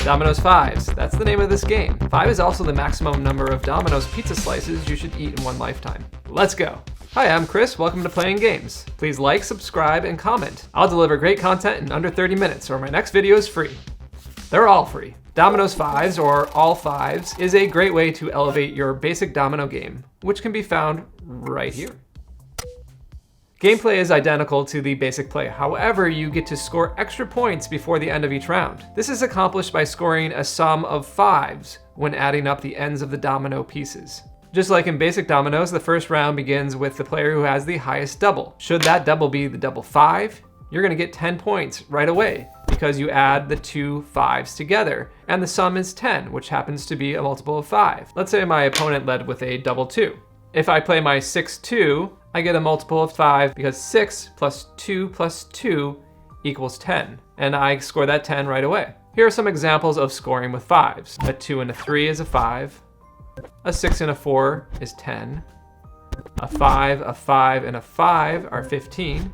Domino's 5's, that's the name of this game. 5 is also the maximum number of Domino's pizza slices you should eat in one lifetime. Let's go. Hi, I'm Chris, welcome to Playing Games. Please like, subscribe, and comment. I'll deliver great content in under 30 minutes, or my next video is free. They're all free. Domino's 5's, or all 5's, is a great way to elevate your basic domino game, which can be found right here. Gameplay is identical to the basic play, however, you get to score extra points before the end of each round. This is accomplished by scoring a sum of 5's when adding up the ends of the domino pieces. Just like in basic dominoes, the first round begins with the player who has the highest double. Should that double be the double 5, you're gonna get 10 points right away because you add the two 5's together, and the sum is 10, which happens to be a multiple of 5. Let's say my opponent led with a double 2. If I play my 6-2, I get a multiple of 5 because 6 plus 2 plus 2 equals 10, and I score that 10 right away. Here are some examples of scoring with 5's. A 2 and a 3 is a 5. A 6 and a 4 is 10. A 5, and a 5 are 15.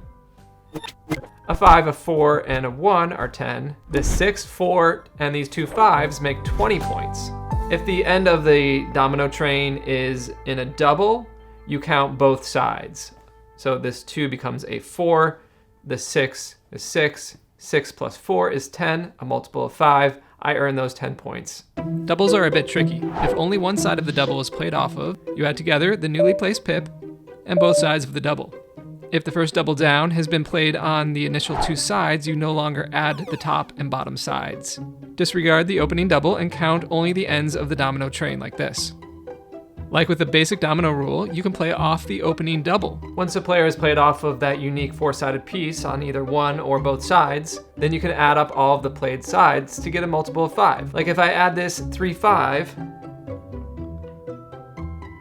A 5, a 4, and a 1 are 10. The 6, 4, and these two 5's make 20 points. If the end of the domino train is in a double, you count both sides. So this 2 becomes a 4, the 6 is 6, 6 plus 4 is 10, a multiple of 5. I earn those 10 points. Doubles are a bit tricky. If only one side of the double is played off of, you add together the newly placed pip and both sides of the double. If the first double down has been played on the initial two sides, you no longer add the top and bottom sides. Disregard the opening double and count only the ends of the domino train like this. Like with the basic domino rule, you can play off the opening double. Once a player has played off of that unique four-sided piece on either one or both sides, then you can add up all of the played sides to get a multiple of 5. Like if I add this 3, 5,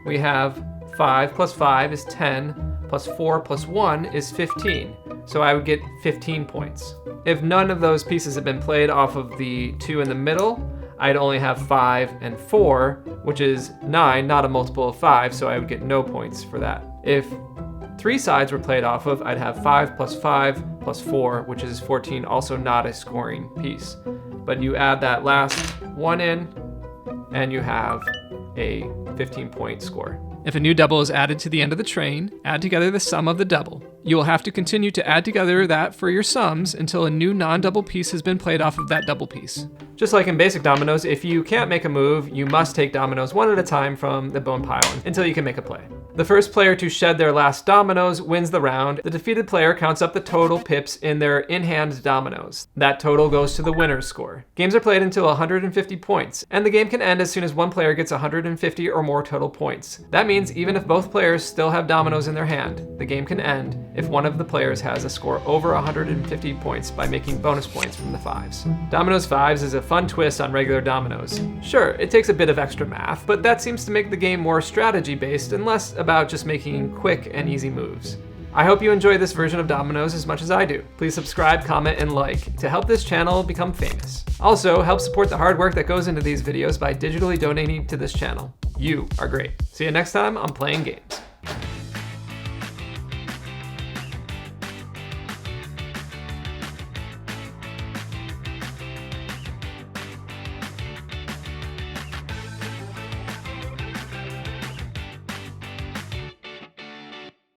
we have 5 plus 5 is 10, plus 4 plus 1 is 15. So I would get 15 points. If none of those pieces have been played off of the 2 in the middle, I'd only have 5 and 4, which is 9, not a multiple of 5, so I would get no points for that. If 3 sides were played off of, I'd have 5 plus 5 plus 4, which is 14, also not a scoring piece. But you add that last one in, and you have a 15-point score. If a new double is added to the end of the train, add together the sum of the double. You will have to continue to add together that for your sums until a new non-double piece has been played off of that double piece. Just like in basic dominoes, if you can't make a move, you must take dominoes one at a time from the bone pile until you can make a play. The first player to shed their last dominoes wins the round. The defeated player counts up the total pips in their in-hand dominoes. That total goes to the winner's score. Games are played until 150 points, and the game can end as soon as one player gets 150 or more total points. That means even if both players still have dominoes in their hand, the game can end if one of the players has a score over 150 points by making bonus points from the 5's. Domino's 5's is a fun twist on regular dominoes. Sure, it takes a bit of extra math, but that seems to make the game more strategy-based and less about just making quick and easy moves. I hope you enjoy this version of Dominoes as much as I do. Please subscribe, comment, and like to help this channel become famous. Also, help support the hard work that goes into these videos by digitally donating to this channel. You are great. See you next time on Playing Games.